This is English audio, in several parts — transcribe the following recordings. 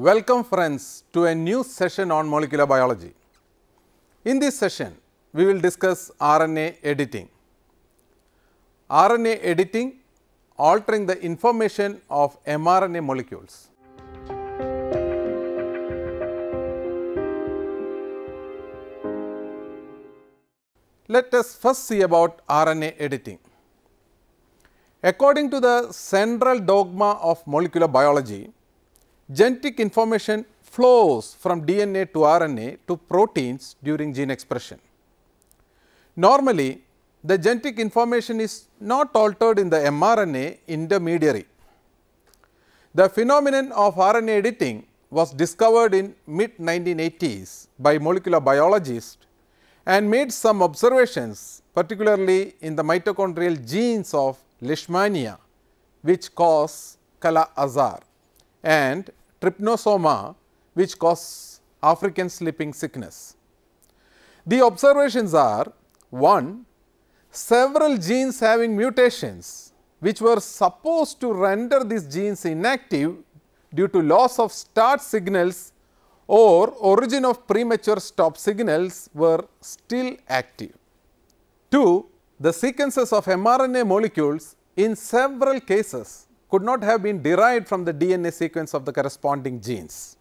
Welcome friends to a new session on molecular biology. In this session, we will discuss RNA editing. RNA editing altering the information of mRNA molecules. Let us first see about RNA editing. According to the central dogma of molecular biology, genetic information flows from DNA to RNA to proteins during gene expression. Normally, the genetic information is not altered in the mRNA intermediary. The phenomenon of RNA editing was discovered in mid-1980s by molecular biologists and made some observations, particularly in the mitochondrial genes of Leishmania, which cause Kala-Azar, and Trypanosoma, which cause African sleeping sickness. The observations are: 1. Several genes having mutations which were supposed to render these genes inactive due to loss of start signals or origin of premature stop signals were still active. 2. The sequences of mRNA molecules in several cases could not have been derived from the DNA sequence of the corresponding genes.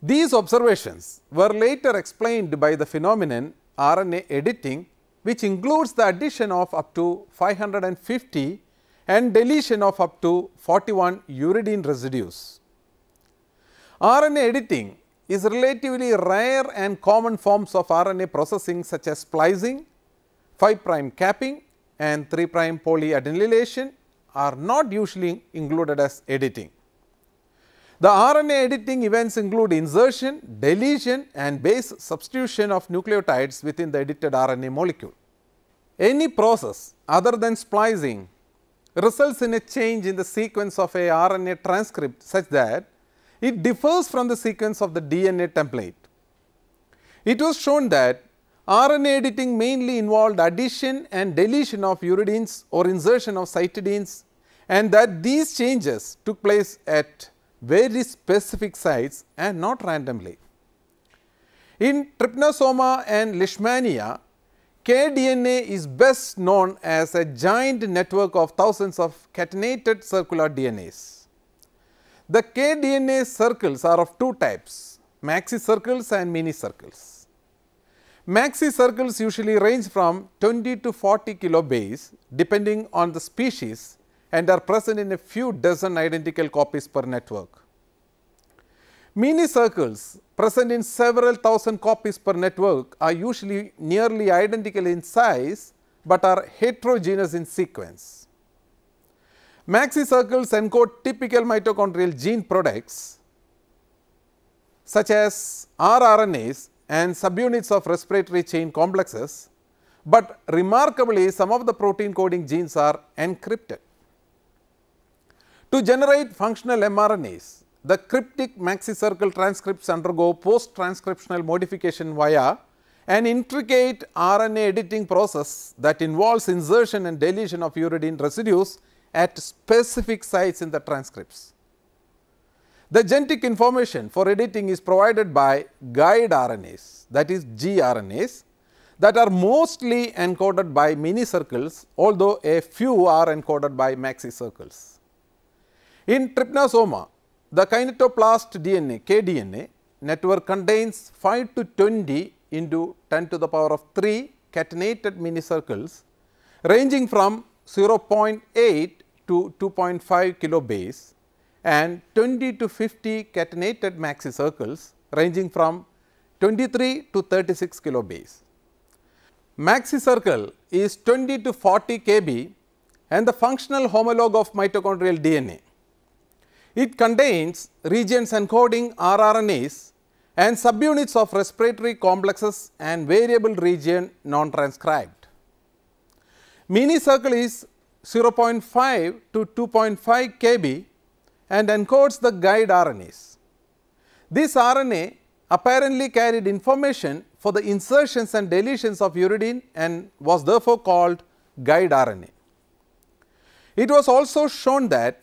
These observations were later explained by the phenomenon RNA editing, which includes the addition of up to 550 and deletion of up to 41 uridine residues. RNA editing is relatively rare and common forms of RNA processing such as splicing, 5' capping and 3' polyadenylation are not usually included as editing. The RNA editing events include insertion, deletion and base substitution of nucleotides within the edited RNA molecule. Any process other than splicing results in a change in the sequence of a RNA transcript such that it differs from the sequence of the DNA template. It was shown that RNA editing mainly involved addition and deletion of uridines or insertion of cytidines, and that these changes took place at very specific sites and not randomly. In Trypanosoma and Leishmania, kDNA is best known as a giant network of thousands of catenated circular DNAs. The kDNA circles are of two types, maxi circles and mini circles. Maxi circles usually range from 20 to 40 kilobase depending on the species and are present in a few dozen identical copies per network. Mini circles present in several thousand copies per network are usually nearly identical in size, but are heterogeneous in sequence. Maxi circles encode typical mitochondrial gene products such as rRNAs and subunits of respiratory chain complexes, but remarkably some of the protein coding genes are encrypted. To generate functional mRNAs, the cryptic maxi circle transcripts undergo post-transcriptional modification via an intricate RNA editing process that involves insertion and deletion of uridine residues at specific sites in the transcripts. The genetic information for editing is provided by guide RNAs, that is gRNAs, that are mostly encoded by mini circles, although a few are encoded by maxi circles. In Trypanosoma, the kinetoplast DNA kDNA network contains 5 to 20 into 10 to the power of 3 catenated mini circles ranging from 0.8 to 2.5 kilobase and 20 to 50 catenated maxi circles ranging from 23 to 36 kilobase. Maxi circle is 20 to 40 kb and the functional homologue of mitochondrial DNA. It contains regions encoding rRNAs and subunits of respiratory complexes and variable region non-transcribed. Mini circle is 0.5 to 2.5 kb and encodes the guide RNAs. This RNA apparently carried information for the insertions and deletions of uridine and was therefore called guide RNA. It was also shown that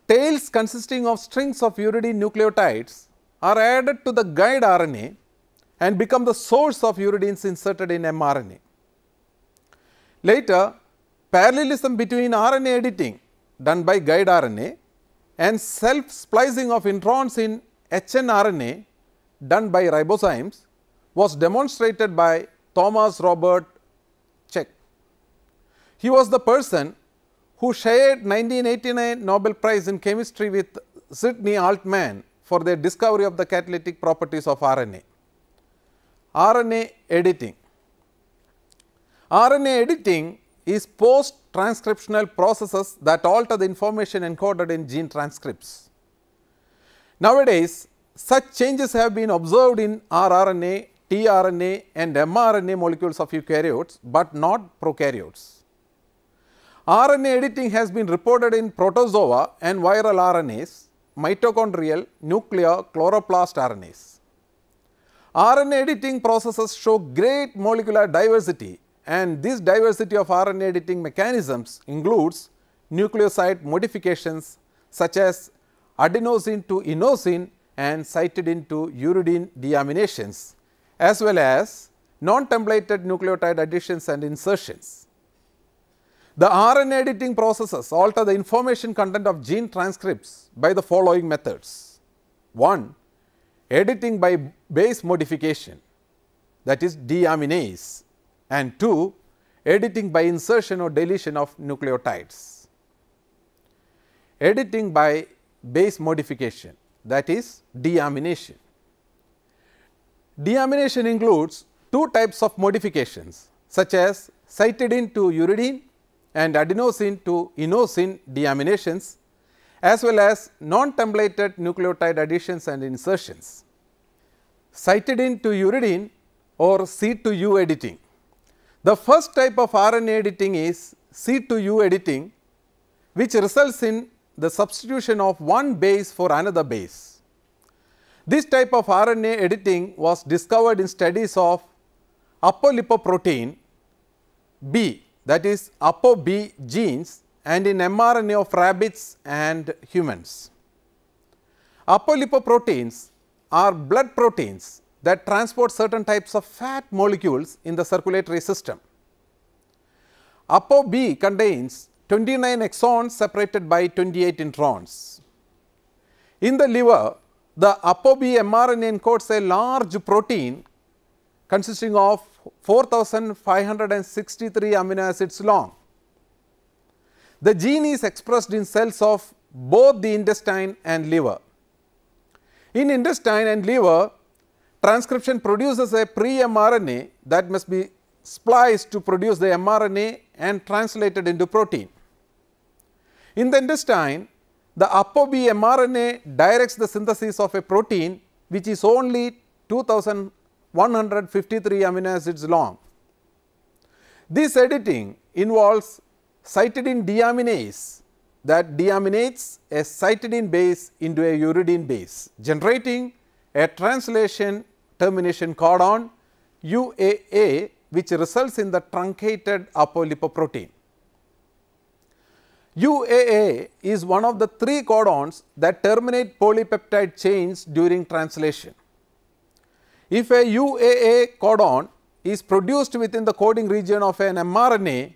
tails consisting of strings of uridine nucleotides are added to the guide RNA and become the source of uridines inserted in mRNA. Later, parallelism between RNA editing done by guide RNA and self-splicing of introns in hnRNA done by ribozymes was demonstrated by Thomas Robert Cech. He was the person who shared 1989 Nobel Prize in Chemistry with Sidney Altman for their discovery of the catalytic properties of RNA. RNA editing. RNA editing is post-transcriptional processes that alter the information encoded in gene transcripts. Nowadays, such changes have been observed in rRNA, tRNA and mRNA molecules of eukaryotes, but not prokaryotes. RNA editing has been reported in protozoa and viral RNAs, mitochondrial, nuclear, chloroplast RNAs. RNA editing processes show great molecular diversity, and this diversity of RNA editing mechanisms includes nucleoside modifications such as adenosine to inosine and cytidine to uridine deaminations, as well as non-templated nucleotide additions and insertions. The RNA editing processes alter the information content of gene transcripts by the following methods. 1. Editing by base modification, that is deaminase, and 2. Editing by insertion or deletion of nucleotides. Editing by base modification, that is deamination. Deamination includes two types of modifications such as cytidine to uridine and adenosine to inosine deaminations, as well as non-templated nucleotide additions and insertions. Cytidine to uridine or C to U editing. The first type of RNA editing is C to U editing, which results in the substitution of one base for another base. This type of RNA editing was discovered in studies of apolipoprotein B, that is ApoB genes, and in mRNA of rabbits and humans. Apolipoproteins are blood proteins that transport certain types of fat molecules in the circulatory system. ApoB contains 29 exons separated by 28 introns. In the liver, the ApoB mRNA encodes a large protein consisting of 4563 amino acids long. The gene is expressed in cells of both the intestine and liver. In intestine and liver, transcription produces a pre-mRNA that must be spliced to produce the mRNA and translated into protein. In the intestine, the ApoB mRNA directs the synthesis of a protein which is only 2153 amino acids long. This editing involves cytidine deaminase that deaminates a cytidine base into a uridine base, generating a translation termination codon UAA, which results in the truncated apolipoprotein. UAA is one of the three codons that terminate polypeptide chains during translation. If a UAA codon is produced within the coding region of an mRNA,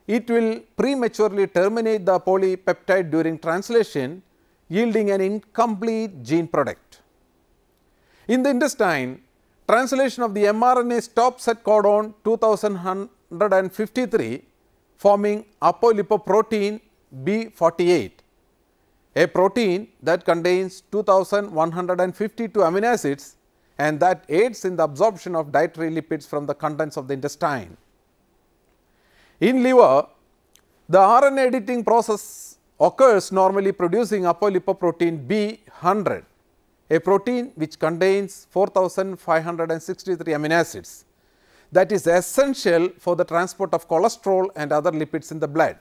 it will prematurely terminate the polypeptide during translation, yielding an incomplete gene product. In the intestine, translation of the mRNA stops at codon 2153, forming apolipoprotein B48, a protein that contains 2152 amino acids and that aids in the absorption of dietary lipids from the contents of the intestine. In liver, the RNA editing process occurs normally producing apolipoprotein B100, a protein which contains 4563 amino acids that is essential for the transport of cholesterol and other lipids in the blood.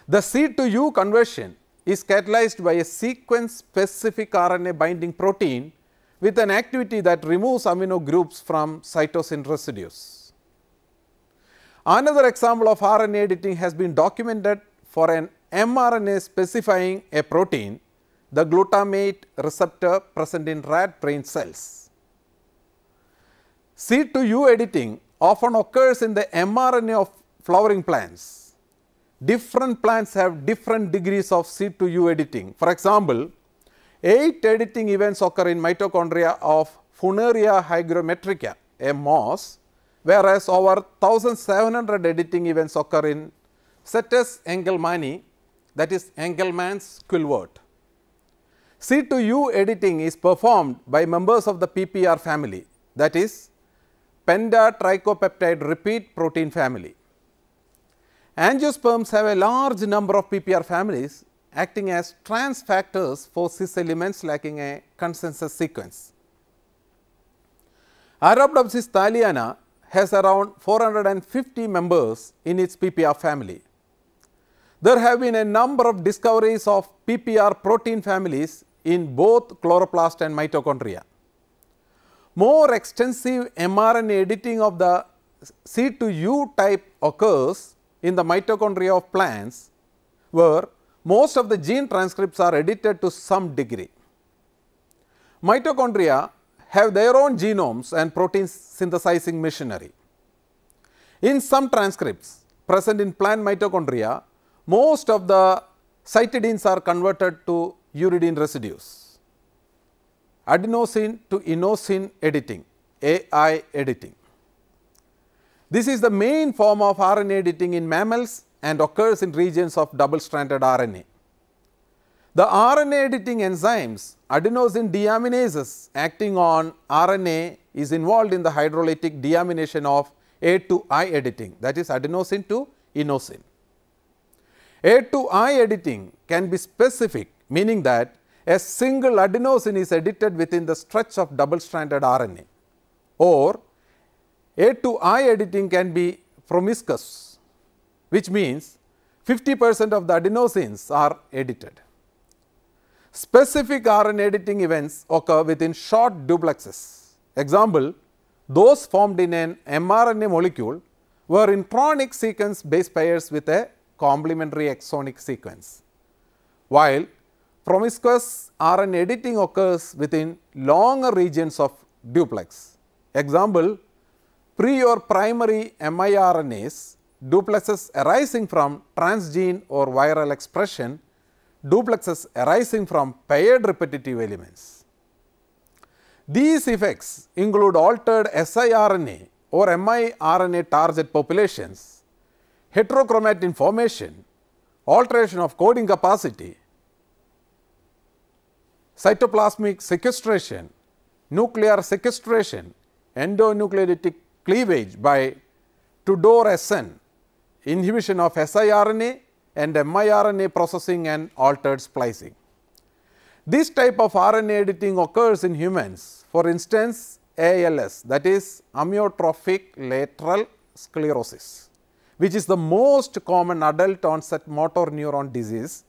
The C to U conversion is catalyzed by a sequence specific RNA binding protein with an activity that removes amino groups from cytosine residues. Another example of RNA editing has been documented for an mRNA specifying a protein, the glutamate receptor present in rat brain cells. C2U editing often occurs in the mRNA of flowering plants. Different plants have different degrees of C2U editing. For example, 8 editing events occur in mitochondria of Funaria hygrometrica, a moss, whereas over 1700 editing events occur in Cetus engelmanni, that is Engelmann's quillwort. C2U editing is performed by members of the PPR family, that is pentatrichopeptide repeat protein family. Angiosperms have a large number of PPR families acting as trans factors for cis elements lacking a consensus sequence. Arabidopsis thaliana has around 450 members in its PPR family. There have been a number of discoveries of PPR protein families in both chloroplast and mitochondria. More extensive mRNA editing of the C2U type occurs in the mitochondria of plants, where most of the gene transcripts are edited to some degree. Mitochondria have their own genomes and protein synthesizing machinery. In some transcripts present in plant mitochondria, most of the cytidines are converted to uridine residues. Adenosine to inosine editing, AI editing. This is the main form of RNA editing in mammals and occurs in regions of double-stranded RNA. The RNA editing enzymes adenosine deaminases acting on RNA is involved in the hydrolytic deamination of A to I editing, that is adenosine to inosine. A to I editing can be specific, meaning that a single adenosine is edited within the stretch of double-stranded RNA, or A to I editing can be promiscuous, which means 50% of the adenosines are edited. Specific RNA editing events occur within short duplexes. Example, those formed in an mRNA molecule were intronic sequence base pairs with a complementary exonic sequence, while promiscuous RNA editing occurs within longer regions of duplex. Example, pre or primary miRNAs, duplexes arising from transgene or viral expression, duplexes arising from paired repetitive elements. These effects include altered siRNA or miRNA target populations, heterochromatin formation, alteration of coding capacity, cytoplasmic sequestration, nuclear sequestration, endonucleotic cleavage by Tudor SN, inhibition of siRNA and miRNA processing and altered splicing. This type of RNA editing occurs in humans, for instance ALS, that is amyotrophic lateral sclerosis, which is the most common adult onset motor neuron disease,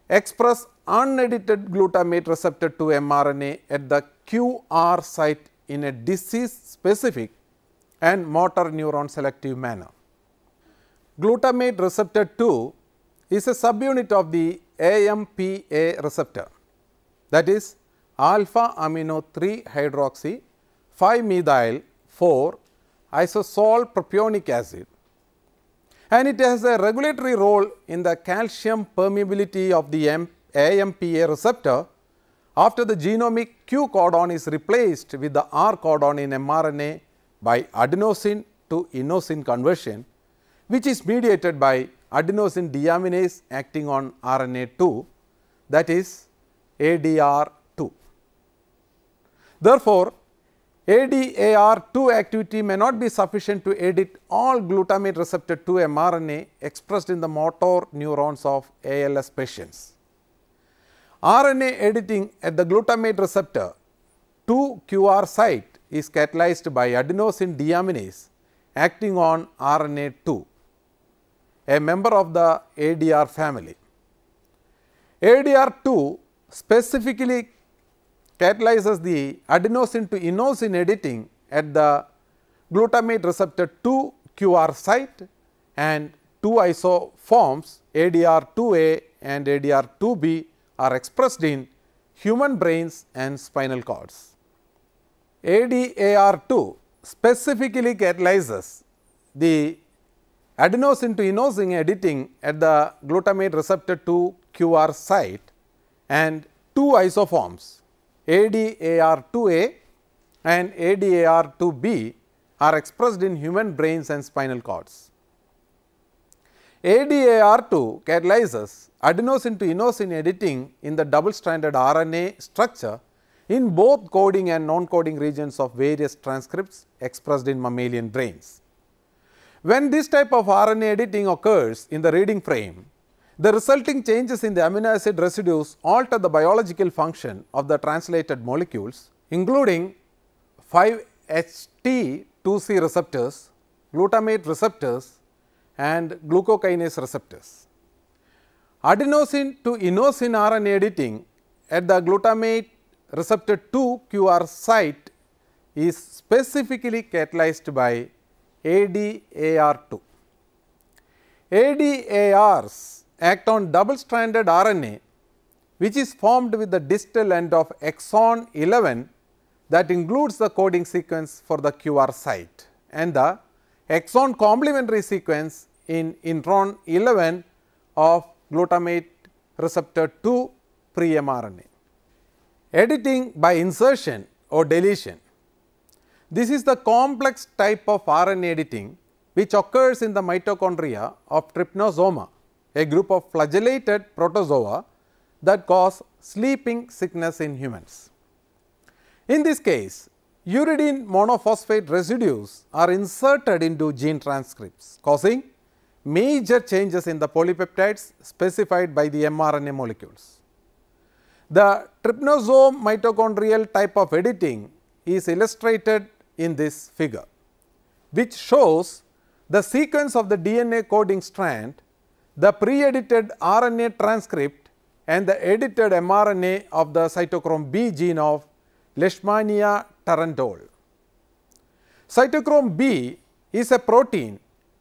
express unedited glutamate receptor 2 mRNA at the QR site in a disease specific and motor neuron selective manner. Glutamate receptor 2 is a subunit of the AMPA receptor, that is alpha amino 3 hydroxy 5 methyl 4 isosol propionic acid, and it has a regulatory role in the calcium permeability of the AMPA receptor after the genomic Q codon is replaced with the R codon in mRNA by adenosine to inosine conversion, which is mediated by adenosine deaminase acting on RNA 2, that is ADR2. Therefore, ADAR2 activity may not be sufficient to edit all glutamate receptor 2 mRNA expressed in the motor neurons of ALS patients. RNA editing at the glutamate receptor 2 QR site is catalyzed by adenosine deaminase acting on RNA 2, a member of the ADR family. ADR2 specifically catalyzes the adenosine to inosine editing at the glutamate receptor 2 QR site and two isoforms ADR2A and ADR2B are expressed in human brains and spinal cords. ADAR2 specifically catalyzes the adenosine to inosine editing at the glutamate receptor 2 QR site, and two isoforms ADAR2A and ADAR2B are expressed in human brains and spinal cords. ADAR2 catalyzes adenosine to inosine editing in the double stranded RNA structure in both coding and non-coding regions of various transcripts expressed in mammalian brains. When this type of RNA editing occurs in the reading frame, the resulting changes in the amino acid residues alter the biological function of the translated molecules, including 5-HT2C receptors, glutamate receptors, and glucokinase receptors. Adenosine to inosine RNA editing at the glutamate receptor 2 QR site is specifically catalyzed by ADAR2. ADARs act on double stranded RNA which is formed with the distal end of exon 11 that includes the coding sequence for the QR site and the exon complementary sequence in intron 11 of glutamate receptor 2 pre-mRNA. Editing by insertion or deletion. This is the complex type of RNA editing which occurs in the mitochondria of trypanosoma, a group of flagellated protozoa that cause sleeping sickness in humans. In this case, uridine monophosphate residues are inserted into gene transcripts, causing major changes in the polypeptides specified by the mRNA molecules. The trypanosome mitochondrial type of editing is illustrated in this figure, which shows the sequence of the DNA coding strand, the pre-edited RNA transcript and the edited mRNA of the cytochrome B gene of Leishmania tarantole. Cytochrome B is a protein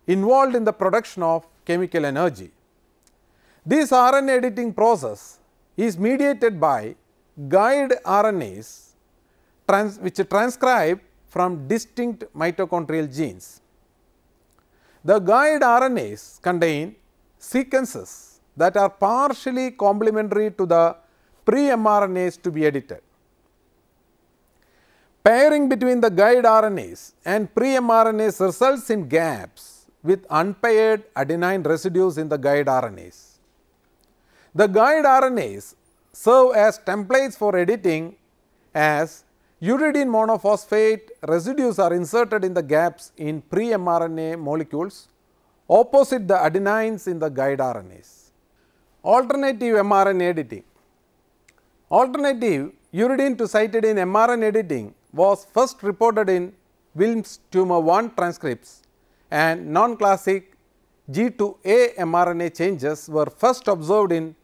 involved in the production of chemical energy. This RNA editing process is mediated by guide RNAs which transcribe from distinct mitochondrial genes. The guide RNAs contain sequences that are partially complementary to the pre-mRNAs to be edited. Pairing between the guide RNAs and pre-mRNAs results in gaps with unpaired adenine residues in the guide RNAs. The guide RNAs serve as templates for editing as uridine monophosphate residues are inserted in the gaps in pre-mRNA molecules opposite the adenines in the guide RNAs. Alternative mRNA editing. Alternative uridine to cytidine mRNA editing was first reported in Wilms tumor 1 transcripts, and non-classic G to A mRNA changes were first observed in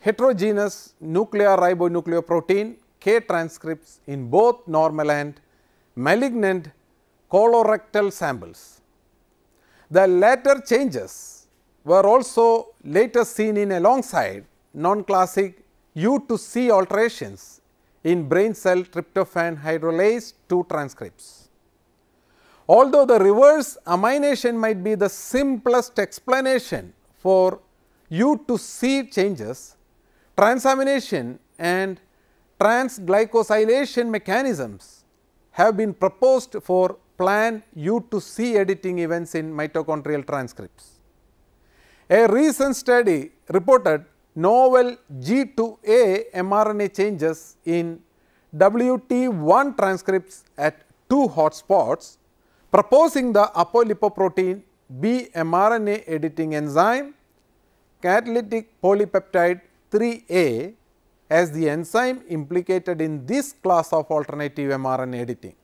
heterogeneous nuclear ribonucleoprotein K transcripts in both normal and malignant colorectal samples. The latter changes were also later seen in alongside non-classic U to C alterations in brain cell tryptophan hydrolase 2 transcripts. Although the reverse amination might be the simplest explanation for U to C changes, transamination and transglycosylation mechanisms have been proposed for planned U to C editing events in mitochondrial transcripts. A recent study reported novel G to A mRNA changes in WT1 transcripts at 2 hotspots, proposing the apolipoprotein B mRNA editing enzyme catalytic polypeptide 3A as the enzyme implicated in this class of alternative mRNA editing.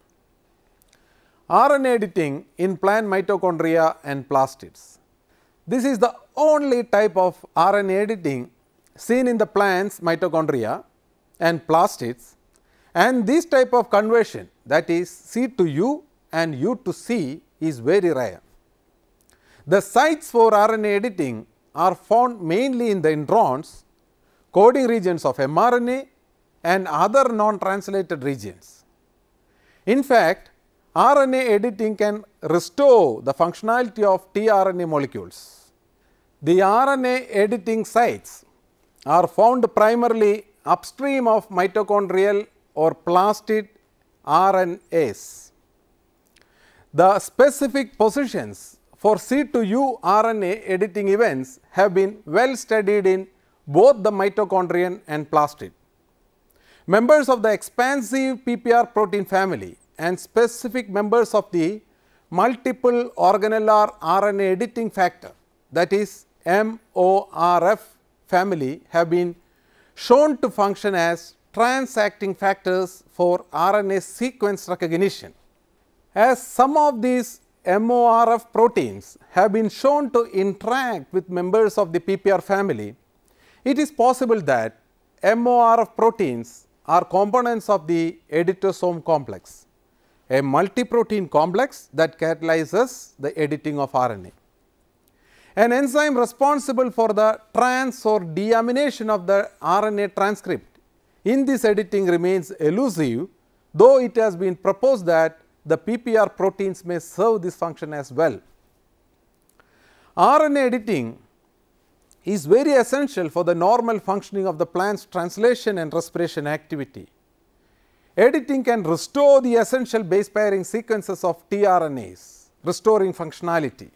RNA editing in plant mitochondria and plastids. This is the only type of RNA editing seen in the plant's mitochondria and plastids, and this type of conversion, that is C to U and U to C, is very rare. The sites for RNA editing are found mainly in the introns, coding regions of mRNA and other non-translated regions. In fact, RNA editing can restore the functionality of tRNA molecules. The RNA editing sites are found primarily upstream of mitochondrial or plastid RNAs. The specific positions for C2U RNA editing events have been well studied in both the mitochondrion and plastid. Members of the expansive PPR protein family and specific members of the multiple organellar RNA editing factor, that is MORF family, have been shown to function as transacting factors for RNA sequence recognition. As some of these MORF proteins have been shown to interact with members of the PPR family, it is possible that MORF proteins are components of the editosome complex, a multi-protein complex that catalyzes the editing of RNA. An enzyme responsible for the trans or deamination of the RNA transcript in this editing remains elusive, though it has been proposed that the PPR proteins may serve this function as well. RNA editing is very essential for the normal functioning of the plant's translation and respiration activity. Editing can restore the essential base pairing sequences of tRNAs, restoring functionality.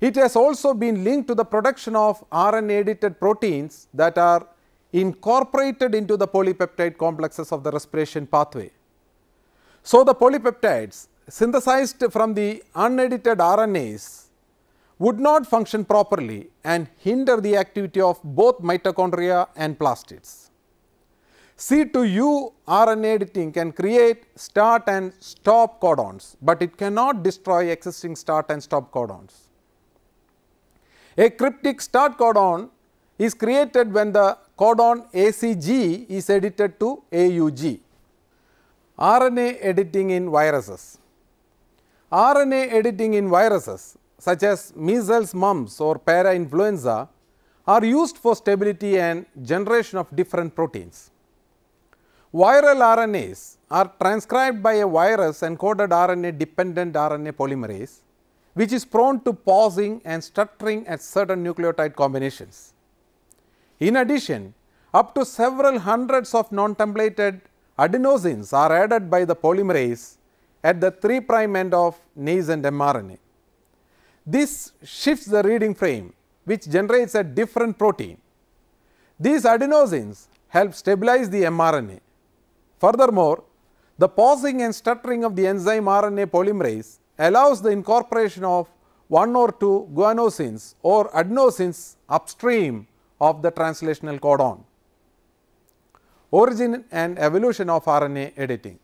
It has also been linked to the production of RNA edited proteins that are incorporated into the polypeptide complexes of the respiration pathway. So, the polypeptides synthesized from the unedited RNAs would not function properly and hinder the activity of both mitochondria and plastids. C2U RNA editing can create start and stop codons, but it cannot destroy existing start and stop codons. A cryptic start codon is created when the codon ACG is edited to AUG. RNA editing in viruses. RNA editing in viruses such as measles, mumps or parainfluenza are used for stability and generation of different proteins. Viral RNAs are transcribed by a virus encoded RNA dependent RNA polymerase, which is prone to pausing and stuttering at certain nucleotide combinations. In addition, up to several hundreds of non-templated adenosines are added by the polymerase at the 3' end of nascent mRNA. This shifts the reading frame, which generates a different protein. These adenosines help stabilize the mRNA. Furthermore, the pausing and stuttering of the enzyme RNA polymerase allows the incorporation of 1 or 2 guanosines or adenosines upstream of the translational codon. Origin and evolution of RNA editing.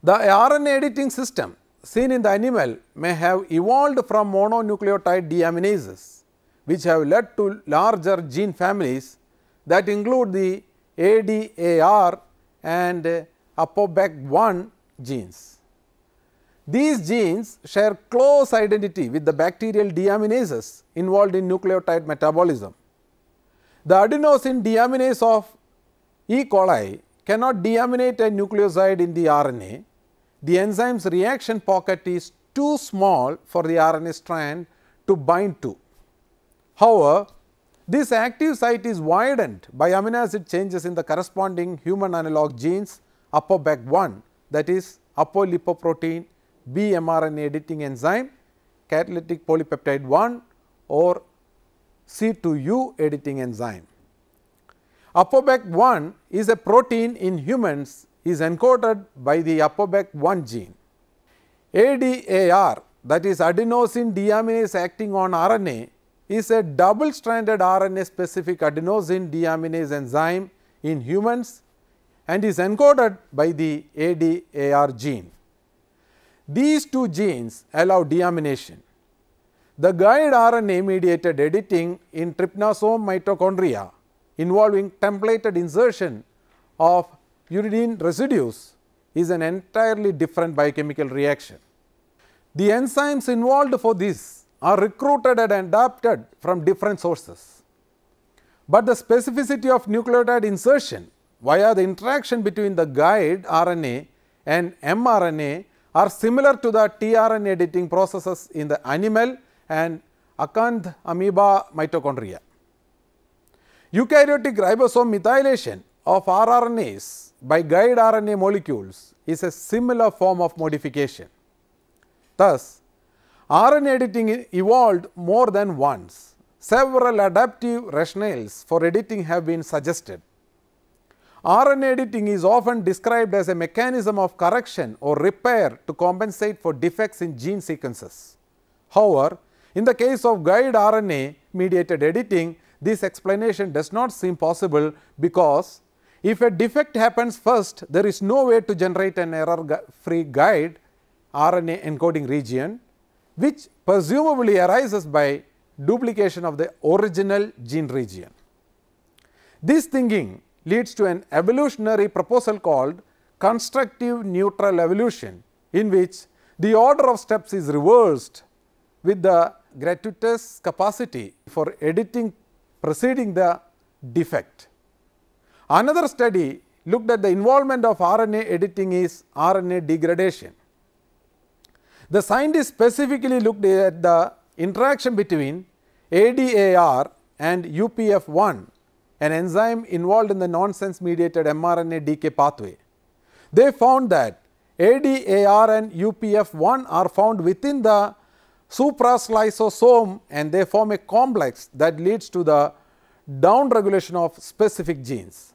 The RNA editing system seen in the animal may have evolved from mononucleotide deaminases, which have led to larger gene families that include the ADAR and ApoBec1 genes. These genes share close identity with the bacterial deaminases involved in nucleotide metabolism. The adenosine deaminase of E. coli cannot deaminate a nucleoside in the RNA. The enzyme's reaction pocket is too small for the RNA strand to bind to. However, this active site is widened by amino acid changes in the corresponding human analog genes ApoBec1, that is apolipoprotein B mRNA editing enzyme, catalytic polypeptide 1 or C2U editing enzyme. ApoBec1 is a protein in humans is encoded by the ApoBec1 gene. ADAR, that is adenosine deaminase acting on RNA, is a double stranded RNA specific adenosine deaminase enzyme in humans and is encoded by the ADAR gene. These two genes allow deamination. The guide RNA mediated editing in trypanosome mitochondria involving templated insertion of uridine residues is an entirely different biochemical reaction. The enzymes involved for this are recruited and adapted from different sources, but the specificity of nucleotide insertion via the interaction between the guide RNA and mRNA are similar to the tRNA editing processes in the animal and acanth amoeba mitochondria. Eukaryotic ribosome methylation of rRNAs by guide RNA molecules is a similar form of modification. Thus, RNA editing evolved more than once. Several adaptive rationales for editing have been suggested. RNA editing is often described as a mechanism of correction or repair to compensate for defects in gene sequences. However, in the case of guide RNA mediated editing, this explanation does not seem possible, because if a defect happens first, there is no way to generate an error-free guide RNA encoding region, which presumably arises by duplication of the original gene region. This thinking leads to an evolutionary proposal called constructive neutral evolution, in which the order of steps is reversed with the gratuitous capacity for editing preceding the defect. Another study looked at the involvement of RNA editing is RNA degradation. The scientists specifically looked at the interaction between ADAR and UPF1, an enzyme involved in the nonsense mediated mRNA decay pathway. They found that ADAR and UPF1 are found within the supraslysoosome, and they form a complex that leads to the downregulation of specific genes.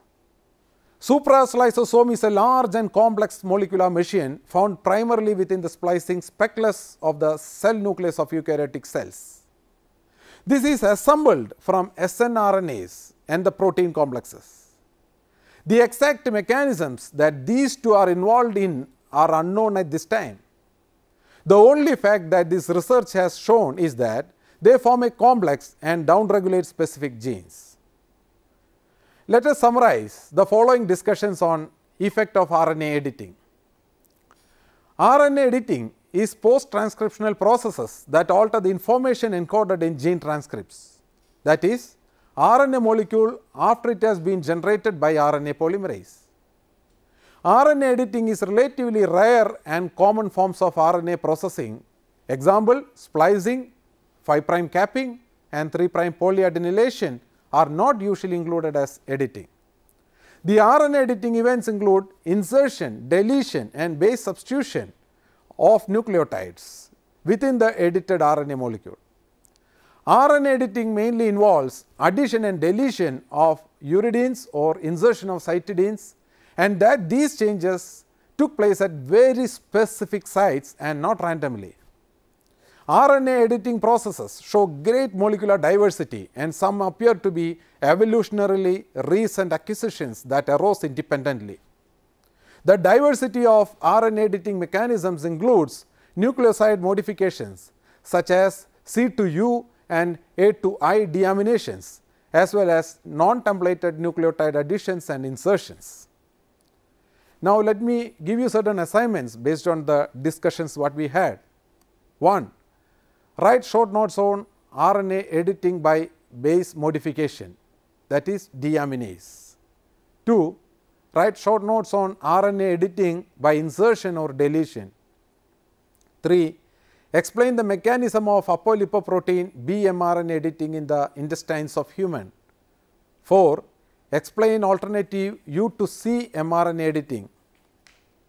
Supraslysoosome is a large and complex molecular machine found primarily within the splicing speculus of the cell nucleus of eukaryotic cells. This is assembled from snRNAs and the protein complexes. The exact mechanisms that these two are involved in are unknown at this time. The only fact that this research has shown is that they form a complex and downregulate specific genes. Let us summarize the following discussions on effect of RNA editing. RNA editing is post-transcriptional processes that alter the information encoded in gene transcripts, that is, RNA molecule after it has been generated by RNA polymerase. RNA editing is relatively rare and common forms of RNA processing. Example, splicing, 5' capping and 3' polyadenylation are not usually included as editing. The RNA editing events include insertion, deletion and base substitution of nucleotides within the edited RNA molecule. RNA editing mainly involves addition and deletion of uridines or insertion of cytidines, and that these changes took place at very specific sites and not randomly. RNA editing processes show great molecular diversity, and some appear to be evolutionarily recent acquisitions that arose independently. The diversity of RNA editing mechanisms includes nucleoside modifications such as C to U and A to I deaminations, as well as non-templated nucleotide additions and insertions. Now, let me give you certain assignments based on the discussions what we had. 1. Write short notes on RNA editing by base modification, that is deaminase. 2. Write short notes on RNA editing by insertion or deletion. 3. Explain the mechanism of apolipoprotein B mRNA editing in the intestines of human. 4. Explain alternative U to C mRNA editing.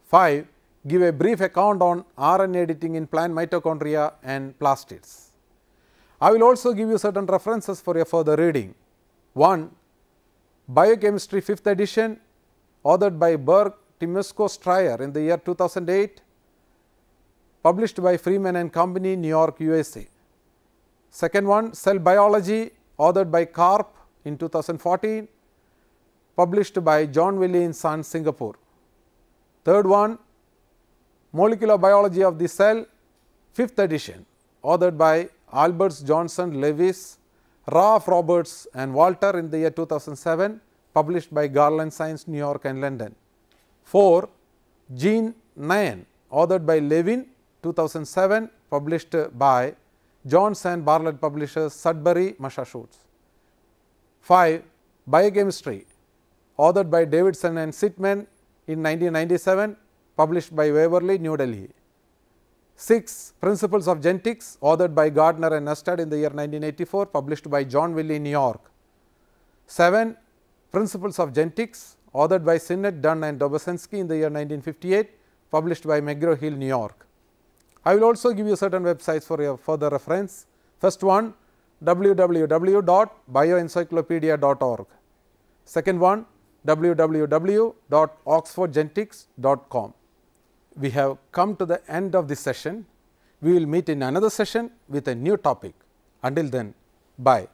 5. Give a brief account on RNA editing in plant mitochondria and plastids. I will also give you certain references for a further reading. 1. Biochemistry 5th edition, authored by Berg, Timosco, Stryer in the year 2008, published by Freeman and Company, New York, USA. Second one, Cell Biology, authored by Karp in 2014, published by John Wiley & Sons, Singapore. Third one, Molecular Biology of the Cell, 5th edition, authored by Alberts, Johnson, Lewis, Ralph Roberts and Walter in the year 2007, published by Garland Science, New York and London. 4. Gene 9, authored by Levin, 2007, published by Jones and Bartlett Publishers, Sudbury, Massachusetts. 5. Biochemistry, authored by Davidson and Sitman in 1997, published by Waverly, New Delhi. 6. Principles of Genetics, authored by Gardner and Nustad in the year 1984, published by John Wiley, New York. 7. Principles of Genetics, authored by Sinnett, Dunn and Dobzhansky in the year 1958, published by McGraw-Hill, New York. I will also give you certain websites for your further reference. First one, www.bioencyclopedia.org. Second one, www.oxfordgenetics.com. We have come to the end of this session. We will meet in another session with a new topic. Until then, bye.